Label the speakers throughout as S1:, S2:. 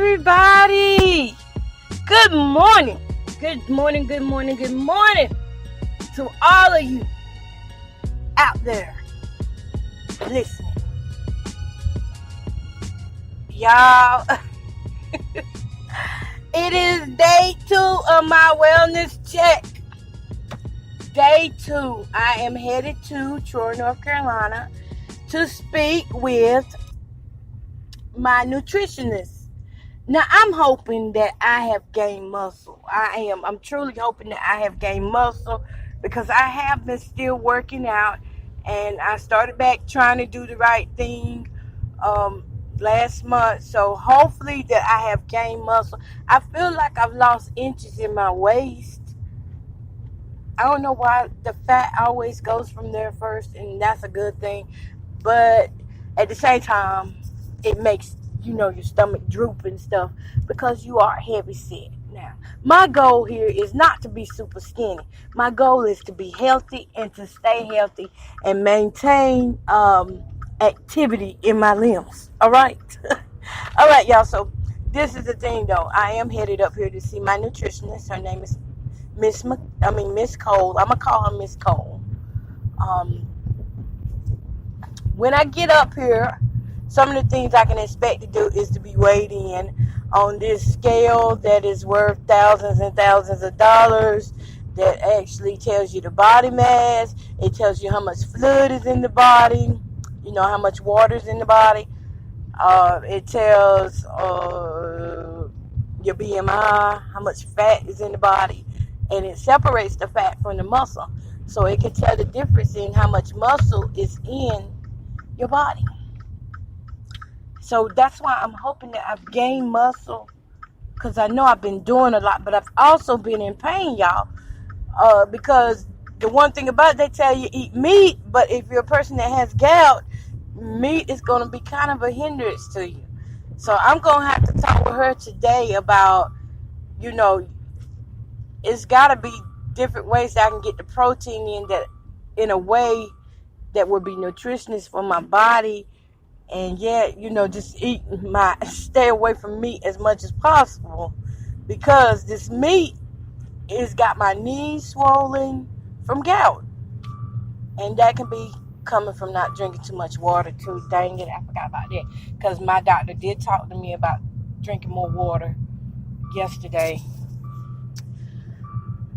S1: everybody. Good morning. Good morning, good morning, good morning to all of you out there listening. Y'all, it is day 2 of my wellness check. Day 2. I am headed to Troy, North Carolina to speak with my nutritionist. Now, I'm hoping that I have gained muscle. I'm truly hoping that I have gained muscle because I have been still working out, and I started back trying to do the right thing last month. So hopefully that I have gained muscle. I feel like I've lost inches in my waist. I don't know why the fat always goes from there first, and that's a good thing. But at the same time, it makes your stomach droop and stuff because you are heavy set. Now, my goal here is not to be super skinny. My goal is to be healthy and to stay healthy and maintain activity in my limbs. All right. All right, y'all. So this is the thing, though. I am headed up here to see my nutritionist. Her name is Miss Cole. I'm gonna call her Miss Cole. When I get up here, some of the things I can expect to do is to be weighed in on this scale that is worth thousands and thousands of dollars, that actually tells you the body mass. It tells you how much fluid is in the body, how much water is in the body. It tells your BMI, how much fat is in the body, and it separates the fat from the muscle. So it can tell the difference in how much muscle is in your body. So that's why I'm hoping that I've gained muscle, because I know I've been doing a lot, but I've also been in pain, y'all. Because the one thing about it, they tell you eat meat, but if you're a person that has gout, meat is going to be kind of a hindrance to you. So I'm going to have to talk with her today about, it's got to be different ways that I can get the protein in a way that would be nutritionist for my body. And yet, just stay away from meat as much as possible, because this meat has got my knees swollen from gout. And that can be coming from not drinking too much water too. Dang it, I forgot about that. Because my doctor did talk to me about drinking more water yesterday.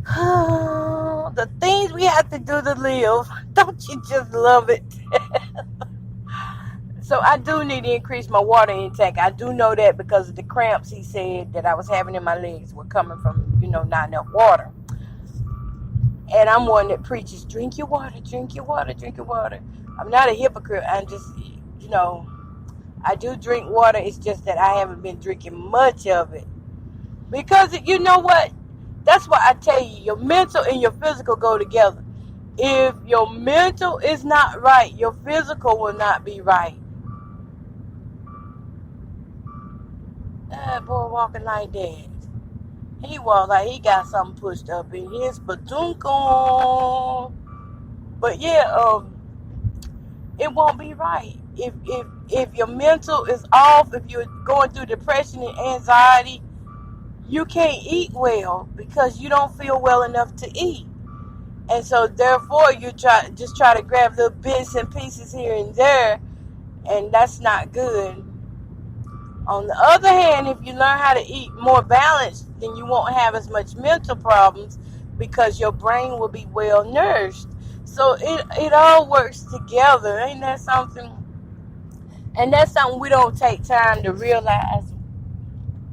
S1: The things we have to do to live. Don't you just love it? So I do need to increase my water intake. I do know that because of the cramps he said that I was having in my legs were coming from, not enough water. And I'm one that preaches, drink your water, drink your water, drink your water. I'm not a hypocrite. I'm just, I do drink water. It's just that I haven't been drinking much of it. Because you know what? That's why I tell you, your mental and your physical go together. If your mental is not right, your physical will not be right. That boy walking like that. He walk like he got something pushed up in his batunko. But yeah, it won't be right. If your mental is off, if you're going through depression and anxiety, you can't eat well because you don't feel well enough to eat. And so therefore you try to grab little bits and pieces here and there, and that's not good. On the other hand, if you learn how to eat more balanced, then you won't have as much mental problems because your brain will be well nourished. So it all works together. Ain't that something? And that's something we don't take time to realize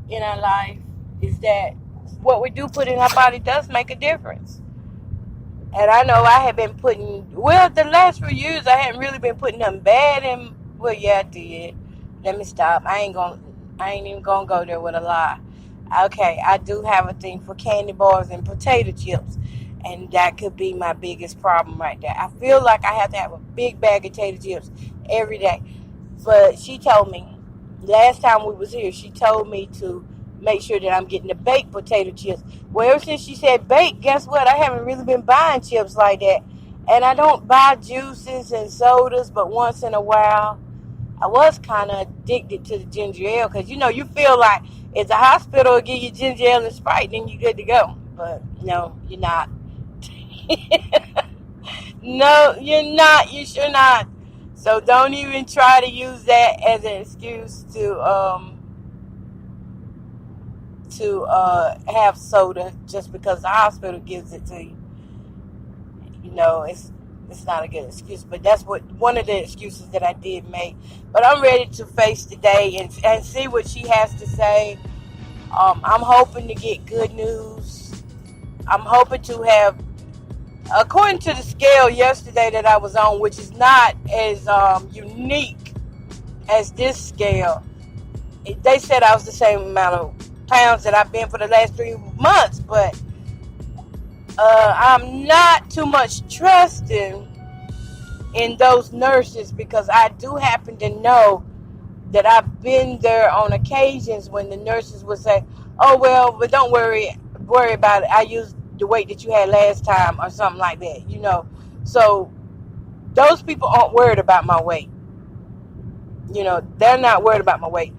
S1: in our life, is that what we do put in our body does make a difference. And I know I have been the last few years I hadn't really been putting nothing bad in. Well, yeah, I did. Let me stop. I ain't even gonna go there with a lie. Okay, I do have a thing for candy bars and potato chips, and that could be my biggest problem right there. I feel like I have to have a big bag of potato chips every day. But she told me, last time we was here, she told me to make sure that I'm getting the baked potato chips. Well, ever since she said baked, guess what? I haven't really been buying chips like that. And I don't buy juices and sodas, but once in a while. I was kind of addicted to the ginger ale because, you feel like If the hospital will give you ginger ale and Sprite, then you're good to go. But no, you're not. No, you're not. You should not. So don't even try to use that as an excuse to have soda just because the hospital gives it to you. You know, it's not a good excuse. But that's one of the excuses that I did make. But I'm ready to face today and see what she has to say. I'm hoping to get good news. I'm hoping to have, according to the scale yesterday that I was on, which is not as unique as this scale, they said I was the same amount of pounds that I've been for the last 3 months, but I'm not too much trusting in those nurses because I do happen to know that I've been there on occasions when the nurses would say, oh, well, but don't worry about it. I used the weight that you had last time or something like that, you know. So those people aren't worried about my weight. You know, they're not worried about my weight.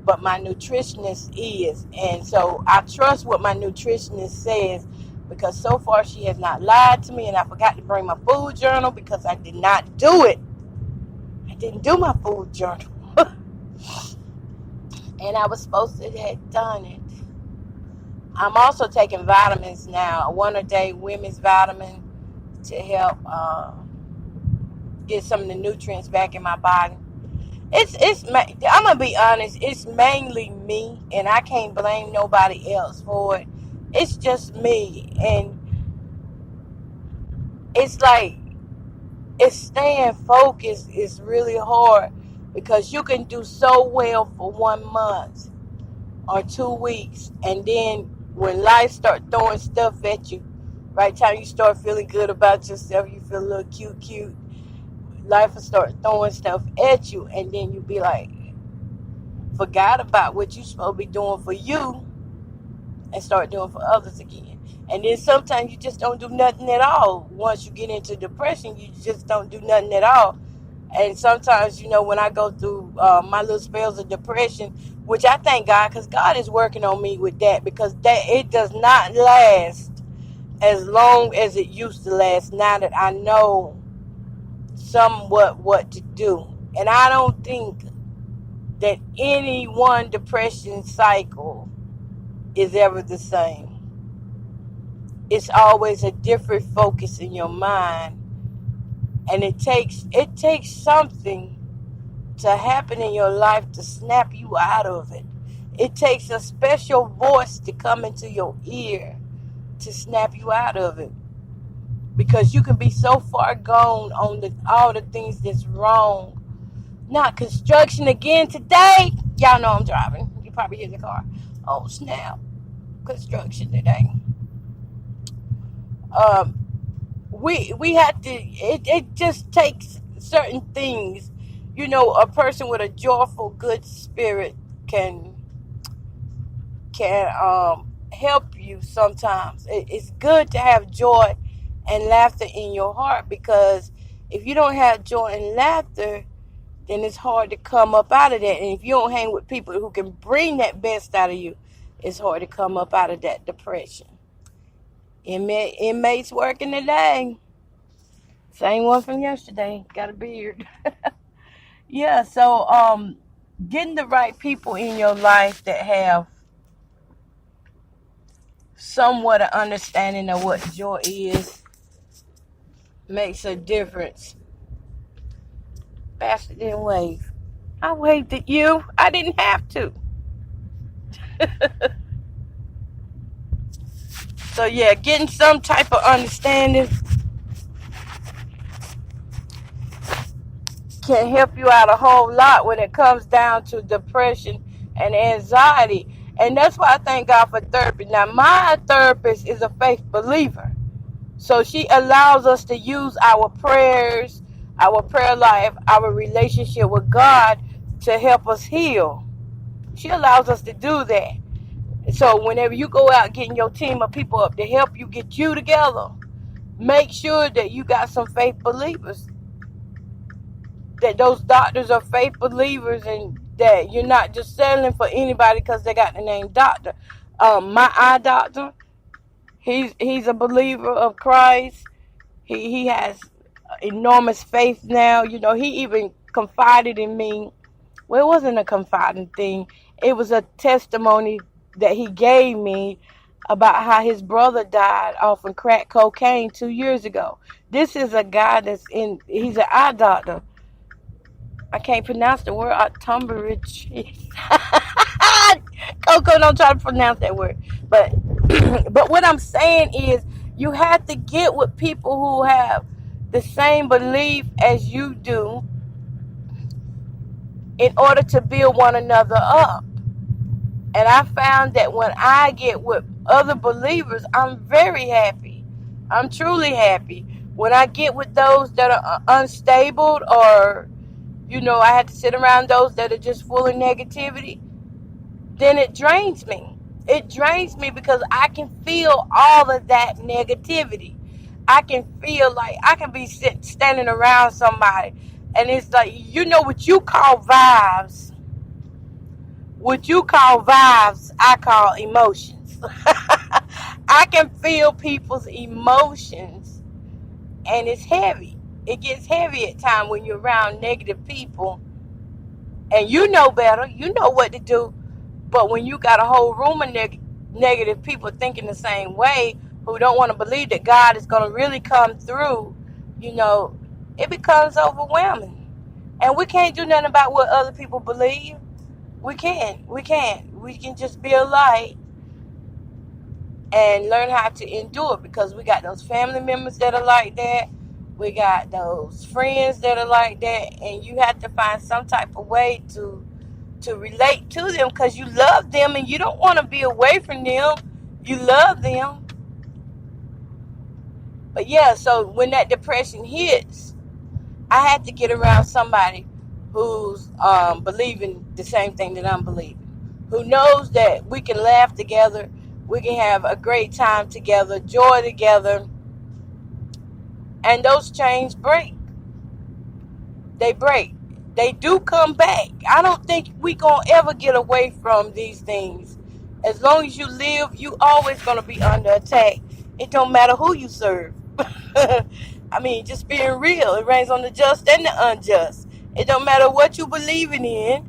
S1: But my nutritionist is. And so I trust what my nutritionist says because so far she has not lied to me. And I forgot to bring my food journal because I did not do it. I didn't do my food journal. And I was supposed to have done it. I'm also taking vitamins now. A 1-a-day women's vitamin to help get some of the nutrients back in my body. I'm gonna be honest. It's mainly me, and I can't blame nobody else for it. It's just me, and it's like staying focused is really hard because you can do so well for 1 month or 2 weeks, and then when life starts throwing stuff at you, right time you start feeling good about yourself, you feel a little cute. Life will start throwing stuff at you, and then you be like, forgot about what you're supposed to be doing for you and start doing for others again. And then sometimes you just don't do nothing at all. Once you get into depression, you just don't do nothing at all. And sometimes, you know, when I go through my little spells of depression, which I thank God, because God is working on me with that, because it does not last as long as it used to last now that I know somewhat what to do. And I don't think that any one depression cycle is ever the same. It's always a different focus in your mind, and it takes something to happen in your life to snap you out of it. It takes a special voice to come into your ear to snap you out of it. Because you can be so far gone on all the things that's wrong. Not construction again today. Y'all know I'm driving. You probably hear the car. Oh, snap. Construction today. We have to, it just takes certain things. You know, a person with a joyful, good spirit can help you sometimes. It's good to have joy and laughter in your heart, because if you don't have joy and laughter, then it's hard to come up out of that. And if you don't hang with people who can bring that best out of you, it's hard to come up out of that depression. Inmates working today. Same one from yesterday. Got a beard. Yeah, so getting the right people in your life that have somewhat of understanding of what joy is makes a difference. Pastor didn't wave. I waved at you. I didn't have to. So yeah, getting some type of understanding can help you out a whole lot when it comes down to depression and anxiety. And that's why I thank God for therapy. Now, my therapist is a faith believer. So she allows us to use our prayers, our prayer life, our relationship with God to help us heal. She allows us to do that. So whenever you go out getting your team of people up to help you get you together, make sure that you got some faith believers. That those doctors are faith believers and that you're not just settling for anybody because they got the name doctor. My eye doctor, he's a believer of Christ. He has enormous faith now. You know, he even confided in me. Well, it wasn't a confiding thing. It was a testimony that he gave me about how his brother died off of crack cocaine 2 years ago. This is a guy he's an eye doctor. I can't pronounce the word, Tumberich. Coco, don't try to pronounce that word. But but what I'm saying is, you have to get with people who have the same belief as you do in order to build one another up. And I found that when I get with other believers, I'm very happy. I'm truly happy. When I get with those that are unstable, or, you know, I had to sit around those that are just full of negativity, then it drains me. It drains me because I can feel all of that negativity. I can feel like I can be standing around somebody, and it's like, you know, what you call vibes. What you call vibes, I call emotions. I can feel people's emotions, and it's heavy. It gets heavy at times when you're around negative people, and you know better. You know what to do. But when you got a whole room of negative people thinking the same way, who don't want to believe that God is going to really come through, you know, it becomes overwhelming. And we can't do nothing about what other people believe. We can't. We can just be a light and learn how to endure, because we got those family members that are like that. We got those friends that are like that. And you have to find some type of way to relate to them, because you love them and you don't want to be away from them. You love them. But yeah, so when that depression hits, I had to get around somebody who's believing the same thing that I'm believing, who knows that we can laugh together, we can have a great time together, joy together, and those chains break. They break. They do come back. I don't think we gonna ever get away from these things. As long as you live, you always gonna be under attack. It don't matter who you serve. I mean, just being real. It rains on the just and the unjust. It don't matter what you believing in.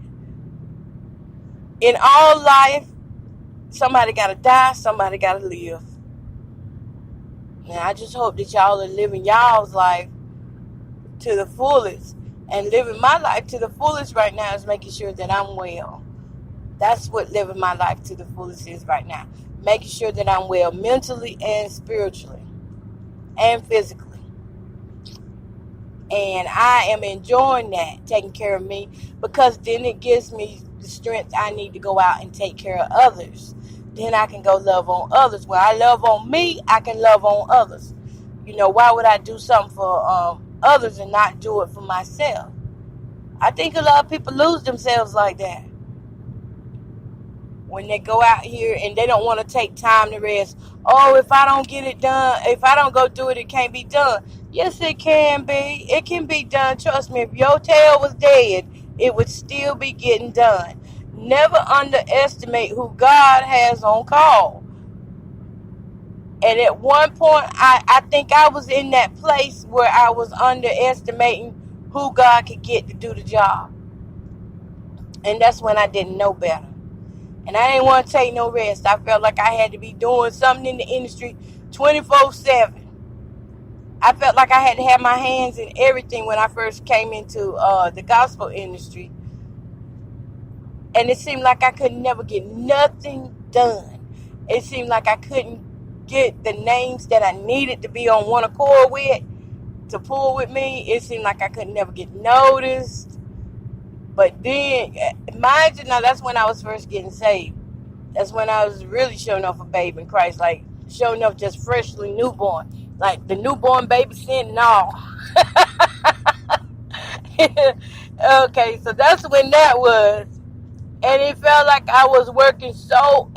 S1: In all life, somebody gotta die, somebody gotta live. And I just hope that y'all are living y'all's life to the fullest. And living my life to the fullest right now is making sure that I'm well. That's what living my life to the fullest is right now. Making sure that I'm well mentally and spiritually and physically. And I am enjoying that, taking care of me, because then it gives me the strength I need to go out and take care of others. Then I can go love on others. When I love on me, I can love on others. You know, why would I do something for others and not do it for myself? I think a lot of people lose themselves like that. When they go out here and they don't want to take time to rest. Oh, if I don't get it done, if I don't go do it, it can't be done. Yes, it can be. It can be done. Trust me, if your tail was dead, it would still be getting done. Never underestimate who God has on call. And at one point, I think I was in that place where I was underestimating who God could get to do the job. And that's when I didn't know better. And I didn't want to take no rest. I felt like I had to be doing something in the industry 24/7. I felt like I had to have my hands in everything when I first came into the gospel industry. And it seemed like I could never get nothing done. It seemed like I couldn't get the names that I needed to be on one accord with, to pull with me. It seemed like I could never get noticed. But then, mind you, now that's when I was first getting saved. That's when I was really showing off a babe in Christ, like showing up just freshly newborn, like the newborn baby sin and all. Okay, so that's when that was. And it felt like I was working so